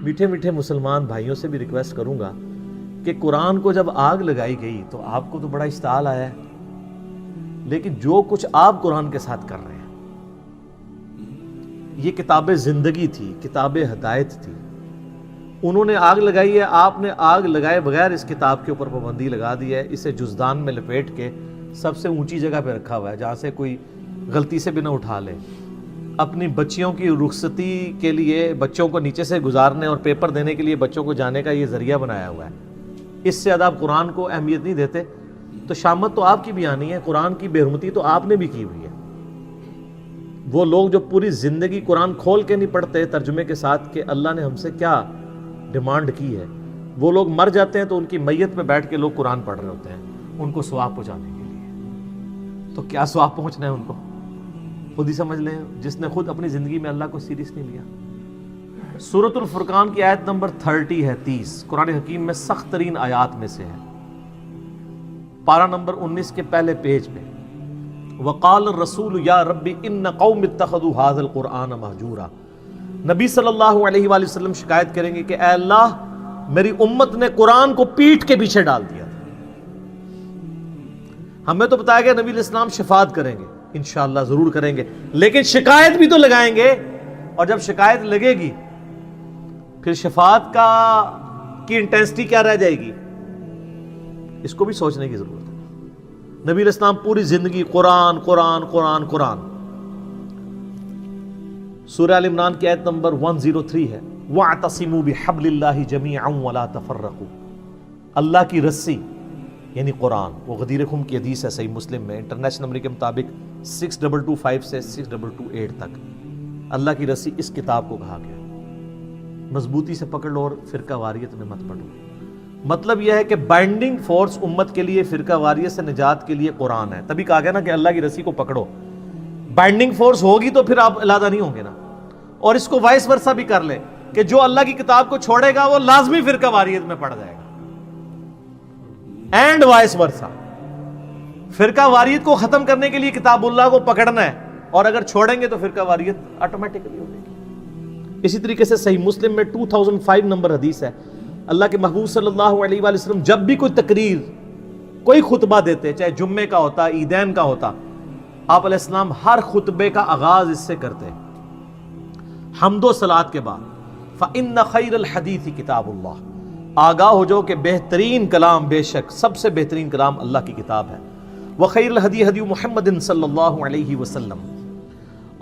میٹھے میٹھے مسلمان بھائیوں سے بھی ریکویسٹ کروں گا کہ قرآن کو جب آگ لگائی گئی تو آپ کو تو بڑا اشتعال آیا ہے، لیکن جو کچھ آپ قرآن کے ساتھ کر رہے ہیں، یہ کتاب زندگی تھی، کتاب ہدایت تھی، انہوں نے آگ لگائی ہے، آپ نے آگ لگائے بغیر اس کتاب کے اوپر پابندی لگا دی ہے، اسے جزدان میں لپیٹ کے سب سے اونچی جگہ پہ رکھا ہوا ہے جہاں سے کوئی غلطی سے بھی نہ اٹھا لے، اپنی بچیوں کی رخصتی کے لیے بچوں کو نیچے سے گزارنے اور پیپر دینے کے لیے بچوں کو جانے کا یہ ذریعہ بنایا ہوا ہے، اس سے زیادہ آپ قرآن کو اہمیت نہیں دیتے، تو شامت تو آپ کی بھی آنی ہے، قرآن کی بے حرمتی تو آپ نے بھی کی ہوئی ہے۔ وہ لوگ جو پوری زندگی قرآن کھول کے نہیں پڑھتے ترجمے کے ساتھ کہ اللہ نے ہم سے کیا ڈیمانڈ کی ہے، وہ لوگ مر جاتے ہیں تو ان کی میت پہ بیٹھ کے لوگ قرآن پڑھ رہے ہوتے ہیں ان کو ثواب پہنچانے کے لیے، تو کیا ثواب پہنچنا ہے ان کو خود ہی سمجھ لیں، جس نے خود اپنی زندگی میں اللہ کو سیریس نہیں لیا۔ سورۃ الفرقان کی آیت نمبر 30 ہے، 30 قرآن حکیم میں سخت ترین آیات میں سے ہے، پارہ نمبر 19 کے پہلے پیج پہ، وقال الرسول یا رب ان قوم اتخذوا هذا القرآن مہجورا۔ نبی صلی اللہ علیہ وآلہ وسلم شکایت کریں گے کہ اے اللہ میری امت نے قرآن کو پیٹھ کے پیچھے ڈال دیا تھا۔ ہمیں تو بتایا گیا نبی علیہ السلام شفاعت کریں گے، انشاءاللہ ضرور کریں گے، لیکن شکایت بھی تو لگائیں گے، اور جب شکایت لگے گی پھر شفاعت کی انٹینسٹی کیا رہ جائے گی، اس کو بھی سوچنے کی ضرورت ہے۔ نبی علیہ السلام پوری زندگی قرآن قرآن قرآن قرآن۔ سورہ ال عمران کی آیت نمبر 103 ہے، وَاعْتَصِمُوا بِحَبْلِ اللَّهِ جَمِيعًا وَلَا تَفَرَّقُوا۔ اللہ کی رسی یعنی قرآن، وہ غدیر خم کی حدیث ہے صحیح مسلم میں، انٹرنیشنل نمبر کے مطابق 6225 سے 6228 تک، اللہ کی رسی اس کتاب کو کہا گیا، مضبوطی سے پکڑ لو اور فرقہ واریت میں مت پڑو۔ مطلب یہ ہے کہ بائنڈنگ فورس امت کے لیے فرقہ واریت سے نجات کے لیے قرآن ہے، تبھی کہا گیا نا کہ اللہ کی رسی کو پکڑو، بائنڈنگ فورس ہوگی تو پھر آپ علیحدہ نہیں ہوں گے نا۔ اور اس کو وائس ورثہ بھی کر لیں کہ جو اللہ کی کتاب کو چھوڑے گا وہ لازمی فرقہ واریت میں پڑ جائے گا، اینڈ وائس ورثہ۔ فرقہ واریت کو ختم کرنے کے لیے کتاب اللہ کو پکڑنا ہے، اور اگر چھوڑیں گے تو فرقہ واریت آٹومیٹکلی ہو جائے گی۔ اسی طریقے سے صحیح مسلم میں 2005 نمبر حدیث ہے، اللہ کے محبوب صلی اللہ علیہ وآلہ وسلم جب بھی کوئی تقریر، کوئی خطبہ دیتے، چاہے جمعے کا ہوتا، عیدین کا ہوتا، آپ علیہ السلام ہر خطبے کا آغاز اس سے کرتے، حمد و صلات کے بعد، فَإِنَّ خَيْرَ الْحَدِيثِ كِتَابُ اللَّهِ، آگاہ ہو جاؤ کہ بہترین کلام، بے شک سب سے بہترین کلام اللہ کی کتاب ہے، وَخَيْرُ الْهَدِي هَدِيُّ مُحَمَّدٍ صلی اللہ علیہ وسلم،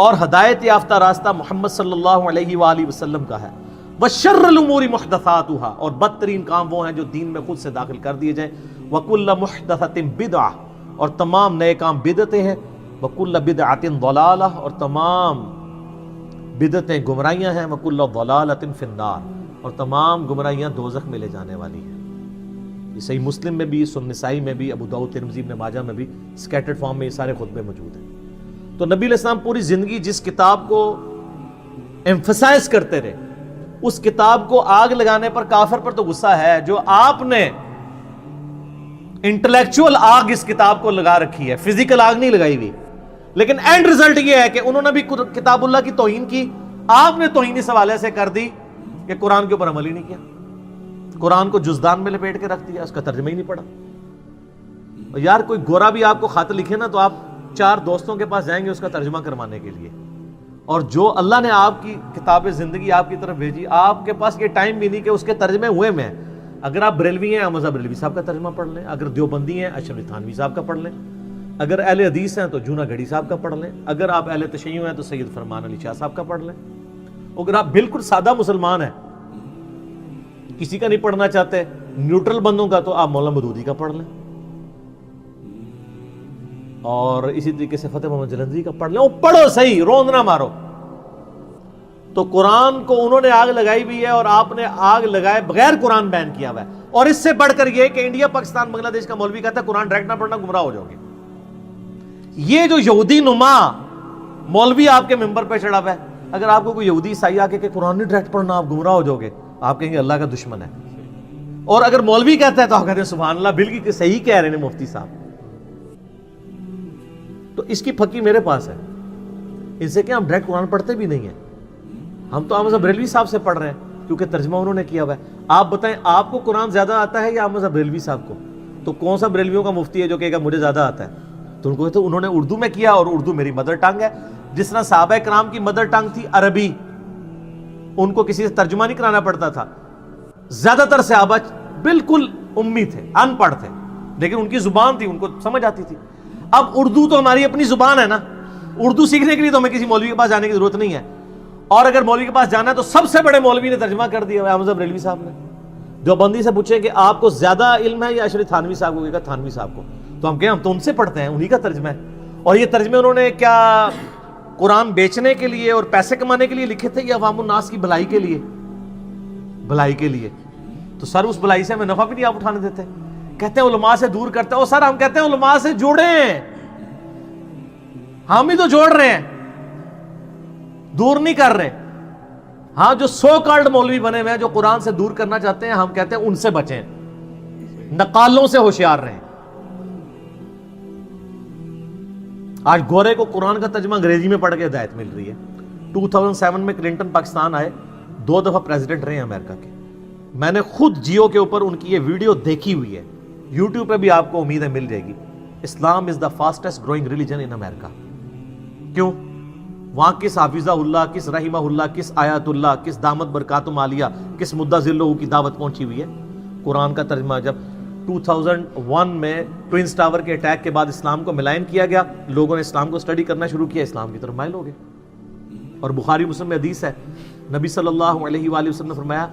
اور ہدایت یافتہ راستہ محمد صلی اللہ علیہ وآلہ وسلم کا ہے، وَشَرُّ الْأُمُورِ مُحْدَثَاتُهَا، اور بدترین کام وہ ہیں جو دین میں خود سے داخل کر دیے جائیں، وَكُلَّ مُحْدَثَةٍ بِدْعَةٍ، اور تمام نئے کام بدعتیں ہیں، وَكُلَّ بِدْعَةٍ ضَلَالَةٍ، اور تمام بدعتیں گمراہیاں ہیں، وَكُلَّ ضَلَالَةٍ فِي النَّارِ، اور تمام گمراہیاں دوزخ میں لے جانے والی ہیں۔ یہ صحیح مسلم میں بھی، سنن نسائی میں بھی، ابو داؤد، ترمذی، ابن ماجہ میں بھی سکیٹرڈ فارم میں یہ سارے خطبے موجود ہیں۔ تو نبی علیہ السلام پوری زندگی جس کتاب کو ایمفسائز کرتے رہے، اس کتاب کو آگ لگانے پر کافر پر تو غصہ ہے جو آپ نے انٹلیکچول آگ اس کتاب کو لگا رکھی ہے، فزیکل آگ نہیں لگائی ہوئی، لیکن اینڈ ریزلٹ یہ ہے کہ انہوں نے بھی کتاب اللہ کی توہین کی، آپ نے توہین اس حوالے سے کر دی کہ قرآن کے اوپر عمل ہی نہیں کیا، قرآن کو جزدان میں لپیٹ کے رکھ دیا، اس کا ترجمہ ہی نہیں پڑھا۔ اور یار کوئی گورا بھی آپ کو خط لکھے نا تو آپ 4 دوستوں کے پاس جائیں گے اس کا ترجمہ کروانے کے لیے، اور جو اللہ نے آپ کی کتاب زندگی آپ کی طرف بھیجی، آپ کے پاس یہ ٹائم بھی نہیں کہ اس کے ترجمے ہوئے میں۔ اگر آپ بریلوی ہیں احمد بریلوی صاحب کا ترجمہ پڑھ لیں، اگر دیوبندی ہیں اشرف تھانوی صاحب کا پڑھ لیں، اگر اہل حدیث ہیں تو جونا گھڑی صاحب کا پڑھ لیں، اگر آپ اہل تشیع ہیں تو سید فرمان علی شاہ صاحب کا پڑھ لیں، اگر آپ بالکل سادہ مسلمان ہیں، کسی کا نہیں پڑھنا چاہتے، نیوٹرل بندوں کا، تو آپ مولانا مودودی کا پڑھ لیں، اور اسی طریقے سے فتح محمد جلندری کا پڑھ لیں، وہ پڑھو صحیح، روند نہ مارو۔ تو قرآن کو انہوں نے آگ لگائی بھی ہے، اور آپ نے آگ لگائے بغیر قرآن بین کیا ہوا ہے، اور اس سے بڑھ کر یہ کہ انڈیا پاکستان بنگلہ دیش کا مولوی کہتا ہے قرآن ڈائریکٹ نہ پڑھنا گمراہ ہو جاؤ گے۔ یہ جو یہودی نما مولوی آپ کے ممبر پہ چڑھا ہوا ہے، اگر آپ کو کوئی یہودی عیسائی آ کے کہ قرآن نہیں ڈائریکٹ پڑھنا آپ گمراہ ہو جاؤ گے، آپ کہیں گے اللہ کا دشمن ہے، اور اگر مولوی کہتا ہے تو آپ کہتے ہیں سبحان اللہ بالکل صحیح کہہ رہے ہیں مفتی صاحب۔ تو اس کی پھکی میرے پاس ہے، ان سے کہ ہم ڈائریکٹ قرآن پڑھتے بھی نہیں ہیں، ہم تو احمد بریلوی صاحب سے پڑھ رہے ہیں، کیونکہ ترجمہ انہوں نے کیا ہوا ہے. آپ بتائیں آپ کو قرآن زیادہ آتا ہے یا احمد بریلوی صاحب کو؟ تو کون سا بریلویوں کا مفتی ہے جو کہے گا مجھے زیادہ آتا ہے؟ تو ان کو تو انہوں نے اردو میں کیا، اور اردو میری مدر ٹنگ ہے. جس طرح صحابہ کرام کی مدر ٹنگ تھی عربی، ان کو کسی سے ترجمہ نہیں کرانا پڑتا تھا. زیادہ تر صحابہ بالکل امی تھے، ان پڑھ تھے، لیکن ان کی زبان تھی، ان کو سمجھ آتی تھی. اب اردو تو ہماری اپنی زبان ہے نا، اردو سیکھنے کے لیے تو ہمیں کسی مولوی کے پاس جانے کی ضرورت نہیں ہے. اور اگر مولوی کے پاس جانا ہے تو سب سے بڑے مولوی نے ترجمہ کر دیا احمد بریلوی صاحب نے. جو بندی سے پوچھے کہ آپ کو زیادہ علم ہے یا اشرف تھانوی صاحب کو، کہا تھانوی صاحب کو. تو ہم کہیں ہم تو ان سے پڑھتے ہیں، انہی کا ترجمہ ہے. اور یہ ترجمے انہوں نے کیا قرآن بیچنے کے لیے اور پیسے کمانے کے لیے لکھے تھے یا عوام الناس کی بھلائی کے لیے؟ بھلائی کے لیے. تو سر اس بھلائی سے ہمیں نفع بھی نہیں آپ اٹھانے دیتے. کہتے ہیں علماء سے دور کرتے ہیں. اور سر ہم کہتے ہیں علماء سے جوڑیں، ہم ہی تو جوڑ رہے ہیں، دور نہیں کر رہے. ہاں جو سو کالڈ مولوی بنے ہوئے ہیں جو قرآن سے دور کرنا چاہتے ہیں، ہم کہتے ہیں ان سے بچیں، نقالوں سے ہوشیار رہیں. آج گورے کو قرآن کا ترجمہ انگریزی میں پڑھ کے ہدایت مل رہی ہے. 2007 میں کلنٹن پاکستان آئے، 2 دفعہ پریزیڈنٹ رہے ہیں امریکہ کے. میں نے خود جیو کے اوپر ان کی یہ ویڈیو دیکھی ہوئی ہے، یوٹیوب پہ بھی آپ کو امید ہے مل جائے گی. اسلام از دا فاسٹسٹ گروئنگ ریلیجن ان امریکہ. کیوں؟ وہاں کس حافظہ اللہ، کس رحمہ اللہ، کس آیات اللہ، کس دامت برکاتم عالیہ، کس مدہ ذلہ کی دعوت پہنچی ہوئی ہے. قرآن کا ترجمہ جب 2001 میں ٹوئنس ٹاور کے اٹیک کے بعد اسلام کو ملائن کیا گیا، لوگوں نے اسلام کو اسٹڈی کرنا شروع کیا، اسلام کی طرف مائل ہو گئے. اور بخاری مسلم میں حدیث ہے، نبی صلی اللہ علیہ وآلہ وسلم نے فرمایا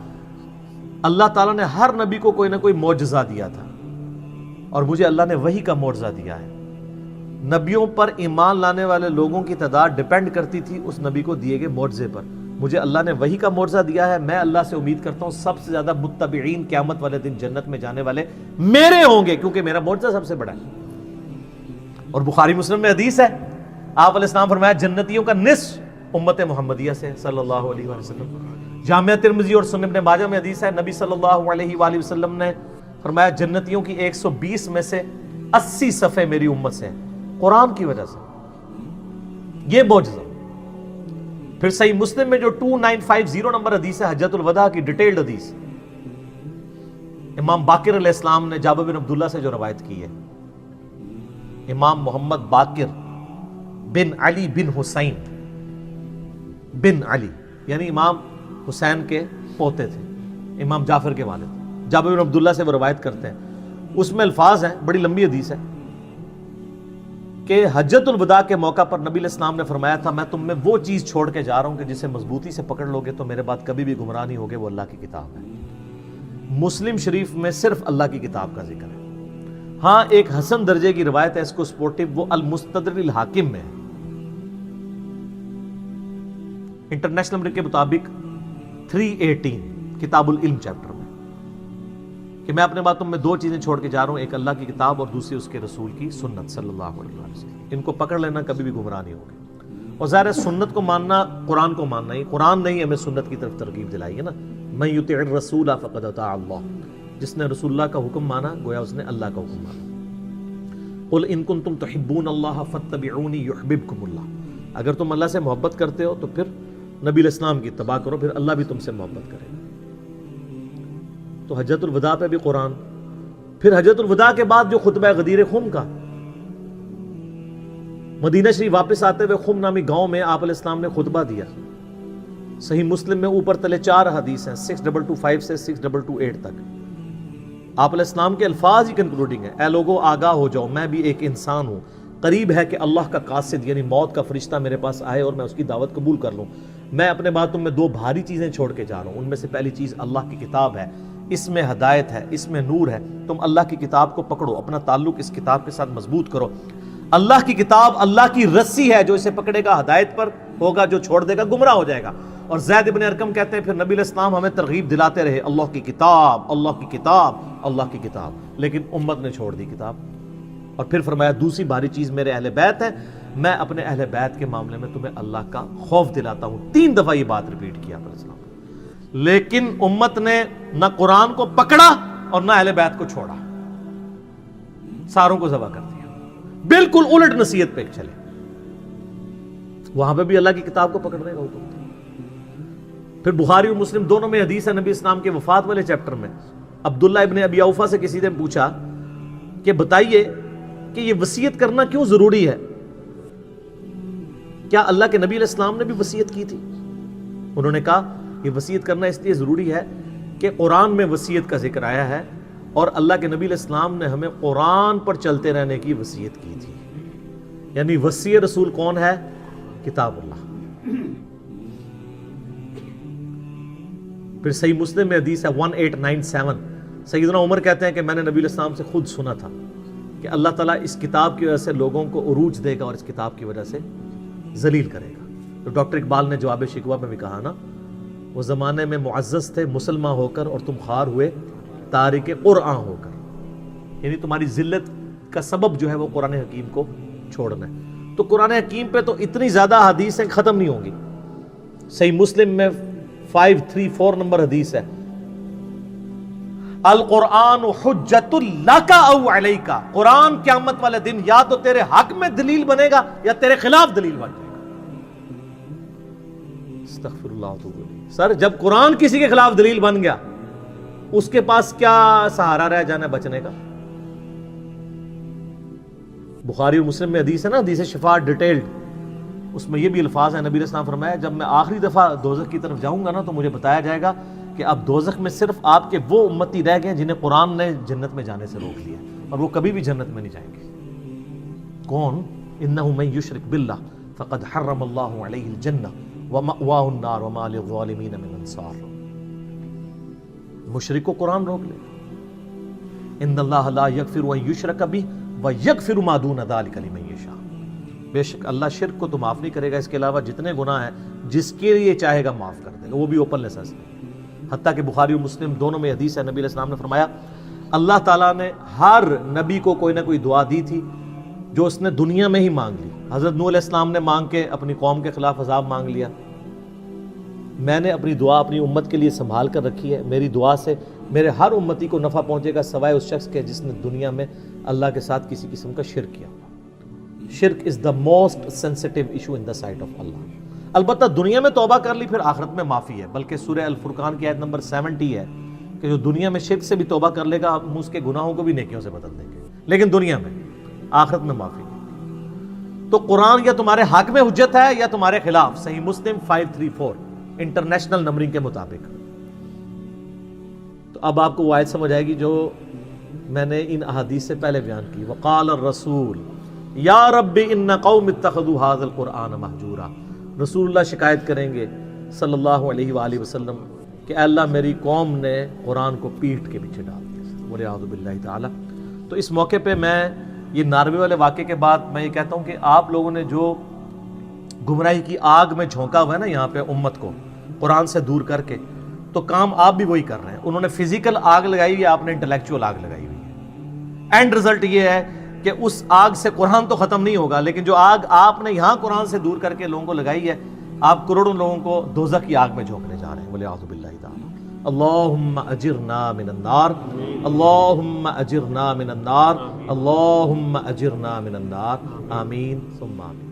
اللہ تعالیٰ نے ہر نبی کو کوئی نہ کوئی معجزہ دیا تھا، اور مجھے اللہ نے وحی کا معجزہ دیا ہے. نبیوں پر ایمان لانے والے لوگوں کی تعداد ڈیپینڈ کرتی تھی اس نبی کو دیے گئے معجزے پر. مجھے اللہ نے وحی کا معجزہ دیا ہے. میں اللہ سے امید کرتا ہوں سب سے زیادہ متبعین قیامت والے دن جنت میں جانے والے میرے ہوں گے، کیونکہ میرا معجزہ سب سے بڑا ہے. اور بخاری مسلم میں حدیث ہے، آپ علیہ السلام فرمایا جنتیوں کا نصف امت محمدیہ سے صلی اللہ علیہ وسلم. جامعہ ترمذی اور سنن ابن ماجہ میں حدیث ہے، نبی صلی اللہ علیہ وآلہ وسلم نے فرمایا جنتیوں کی 120 میں سے 80 صفحے میری امت سے ہیں قرآن کی وجہ سے. یہ معجزہ. پھر صحیح مسلم میں جو 2950 نمبر حدیث ہے، حجۃ الوداع کی ڈیٹیلڈ حدیث، امام باقر علیہ السلام نے جابر بن عبداللہ سے جو روایت کی ہے، امام محمد باقر بن علی بن حسین بن علی، یعنی امام حسین کے پوتے تھے، امام جعفر کے والد. جابر بن عبداللہ سے وہ روایت کرتے ہیں. اس میں الفاظ ہیں، بڑی لمبی حدیث ہے، کہ حجۃ الوداع کے موقع پر نبی علیہ السلام نے فرمایا تھا میں تم میں وہ چیز چھوڑ کے جا رہا ہوں کہ جسے مضبوطی سے پکڑ لوگے تو میرے بعد کبھی بھی گمراہ نہیں ہوگے، وہ اللہ کی کتاب ہے. مسلم شریف میں صرف اللہ کی کتاب کا ذکر ہے. ہاں ایک حسن درجے کی روایت ہے، اس کو سپورٹو، وہ المستدرک الحاکم میں ہے، انٹرنیشنل نمبر کے مطابق 318 کتاب العلم چیپٹر میں، کہ میں اپنے بعد تم میں 2 چیزیں چھوڑ کے جا رہا ہوں، ایک اللہ کی کتاب اور دوسری اس کے رسول کی سنت صلی اللہ علیہ وسلم. ان کو پکڑ لینا، کبھی بھی گمراہ نہیں ہوگے. اور ظاہر ہے سنت کو ماننا قرآن کو ماننا ہی، قرآن نے ہی ہمیں سنت کی طرف ترغیب دلائی ہے نا. من یطع الرسول فقد اطاع اللہ، جس نے رسول اللہ کا حکم مانا گویا اس نے اللہ کا حکم مانا. قل ان کنتم تحبون اللہ فاتبعونی یحببکم اللہ، اگر تم اللہ سے محبت کرتے ہو تو پھر نبی علیہ السلام کی اتباع کرو، پھر اللہ بھی تم سے محبت کرے گا. تو حجۃ الوداع پہ بھی قرآن. پھر حجۃ الوداع کے بعد جو خطبہ غدیر خم کا، مدینہ شریف واپس آتے ہوئے خم نامی گاؤں میں آپ علیہ السلام نے خطبہ دیا. صحیح مسلم میں اوپر تلے 4 حدیث ہیں، 6225 سے 6228 تک. آپ علیہ السلام کے الفاظ ہی کنکلوڈنگ ہیں، اے لوگو آگاہ ہو جاؤ، میں بھی ایک انسان ہوں، قریب ہے کہ اللہ کا قاصد یعنی موت کا فرشتہ میرے پاس آئے اور میں اس کی دعوت قبول کر لوں. میں اپنے بعد تم میں 2 بھاری چیزیں چھوڑ کے جا رہا ہوں. ان میں سے پہلی چیز اللہ کی کتاب ہے، اس میں ہدایت ہے، اس میں نور ہے. تم اللہ کی کتاب کو پکڑو، اپنا تعلق اس کتاب کے ساتھ مضبوط کرو. اللہ کی کتاب اللہ کی رسی ہے، جو اسے پکڑے گا ہدایت پر ہوگا، جو چھوڑ دے گا گمراہ ہو جائے گا. اور زید ابن ارقم کہتے ہیں پھر نبی علیہ السلام ہمیں ترغیب دلاتے رہے اللہ کی کتاب، اللہ کی کتاب، اللہ کی کتاب، لیکن امت نے چھوڑ دی کتاب. اور پھر فرمایا دوسری بھاری چیز میرے اہل بیت ہے، میں اپنے اہل بیت کے معاملے میں تمہیں اللہ کا خوف دلاتا ہوں. 3 دفعہ یہ بات ریپیٹ کیا علیہ السلام. لیکن امت نے نہ قرآن کو پکڑا اور نہ اہل بیت کو چھوڑا، ساروں کو ذبح کر دیا. بالکل الٹ نصیحت پہ چلے. وہاں پہ بھی اللہ کی کتاب کو پکڑنے کا حکم تھا. پھر بخاری اور مسلم دونوں میں حدیث ہے نبی اسلام کے وفات والے چیپٹر میں عبداللہ ابن ابی اوفا سے کسی نے پوچھا کہ بتائیے کہ یہ وصیت کرنا کیوں ضروری ہے؟ کیا اللہ کے نبی علیہ السلام نے بھی وصیت کی تھی؟ انہوں نے کہا یہ وصیت کرنا اس لیے ضروری ہے کہ قرآن میں وصیت کا ذکر آیا ہے اور اللہ کے نبی علیہ السلام نے ہمیں قرآن پر چلتے رہنے کی وصیت کی تھی. یعنی وصی رسول کون ہے؟ کتاب اللہ. پھر صحیح مسلم میں حدیث ہے 1897 سیدنا عمر کہتے ہیں کہ میں نے نبی علیہ السلام سے خود سنا تھا کہ اللہ تعالیٰ اس کتاب کی وجہ سے لوگوں کو عروج دے گا اور اس کتاب کی وجہ سے ذلیل کرے گا. تو ڈاکٹر اقبال نے جواب شکوہ میں بھی کہا نا، وہ زمانے میں معزز تھے مسلمان ہو کر اور تم خوار ہوئے تارک قرآن ہو کر. یعنی تمہاری ذلت کا سبب جو ہے وہ قرآن حکیم کو چھوڑنا ہے. تو قرآن حکیم پہ تو اتنی زیادہ حدیثیں ختم نہیں ہوں گی. صحیح مسلم میں 534 نمبر حدیث ہے القرآن حجت لک او علیک. قرآن قیامت والے دن یا تو تیرے حق میں دلیل بنے گا یا تیرے خلاف دلیل بن جائے گا. استغفر اللہ. سر جب قرآن کسی کے خلاف دلیل بن گیا اس کے پاس کیا سہارا رہ جانا ہے بچنے کا؟ بخاری اور مسلم میں حدیث ہے نا، حدیث شفاء ڈیٹیلڈ، اس میں یہ بھی الفاظ ہیں. نبی علیہ السلام فرمایا جب میں آخری دفعہ دوزخ کی طرف جاؤں گا نا تو مجھے بتایا جائے گا کہ اب دوزخ میں صرف آپ کے وہ امتی رہ گئے جنہیں قرآن نے جنت میں جانے سے روک لیا اور وہ کبھی بھی جنت میں نہیں جائیں گے. کون؟ انہ من یشرک باللہ فقد حرم اللہ علیہ الجنہ ومأواہ النار وما للظالمین من انصار. مشرک کو قرآن روک لے. ان اللہ لا یغفر ان یشرک بہ ویغفر ما دون ذلک لمن یشاء. بے شک اللہ شرک کو تو معاف نہیں کرے گا، اس کے علاوہ جتنے گناہ ہیں جس کے لیے چاہے گا معاف کر دے گا، وہ بھی اوپن لائسنس. حتیٰ کہ بخاری اور مسلم دونوں میں حدیث ہے نبی علیہ السلام نے فرمایا اللہ تعالیٰ نے ہر نبی کو کوئی نہ کوئی دعا دی تھی جو اس نے دنیا میں ہی مانگ لی. حضرت نوح علیہ السلام نے مانگ کے اپنی قوم کے خلاف عذاب مانگ لیا. میں نے اپنی دعا اپنی امت کے لیے سنبھال کر رکھی ہے. میری دعا سے میرے ہر امتی کو نفع پہنچے گا سوائے اس شخص کے جس نے دنیا میں اللہ کے ساتھ کسی قسم کا شرک کیا. شرک is the most sensitive issue in the sight of اللہ. البتہ دنیا میں توبہ کر لی پھر آخرت میں معافی ہے. بلکہ سورہ الفرقان کی آیت نمبر 70 ہے کہ جو دنیا میں شرک سے بھی توبہ کر لے گا ہم اس کے گناہوں کو بھی نیکیوں سے بدل دیں گے، لیکن دنیا میں، آخرت میں معافی. تو قرآن یا تمہارے حق میں حجت ہے یا تمہارے خلاف. صحیح مسلم 534 انٹرنیشنل نمبرنگ کے مطابق. تو اب آپ کو وہ آیت سمجھ آئے گی جو میں نے ان احادیث سے پہلے بیان کی. وقال الرسول یا رب ان قوم اتخذوا هذا القرآن مہجورا. رسول اللہ شکایت کریں گے صلی اللہ علیہ وآلہ وسلم کہ اے اللہ میری قوم نے قرآن کو پیٹھ کے پیچھے ڈال دیا. والعیاذ باللہ تعالی. تو اس موقع پہ میں یہ ناروے والے واقعے کے بعد میں یہ کہتا ہوں کہ آپ لوگوں نے جو گمراہی کی آگ میں جھونکا ہوا ہے نا یہاں پہ امت کو قرآن سے دور کر کے، تو کام آپ بھی وہی کر رہے ہیں. انہوں نے فزیکل آگ لگائی ہوئی ہے، آپ نے انٹلیکچوئل آگ لگائی ہوئی ہے. اینڈ رزلٹ یہ ہے کہ اس آگ سے قرآن تو ختم نہیں ہوگا، لیکن جو آگ آپ نے یہاں قرآن سے دور کر کے لوگوں کو لگائی ہے آپ کروڑوں لوگوں کو دوزخ کی آگ میں جھونکنے جا رہے ہیں. والعیاذ باللہ تعالی. اللہم اجرنا من النار، اللہم اجرنا من النار، اللہم اجرنا من النار. آمین ثم آمین.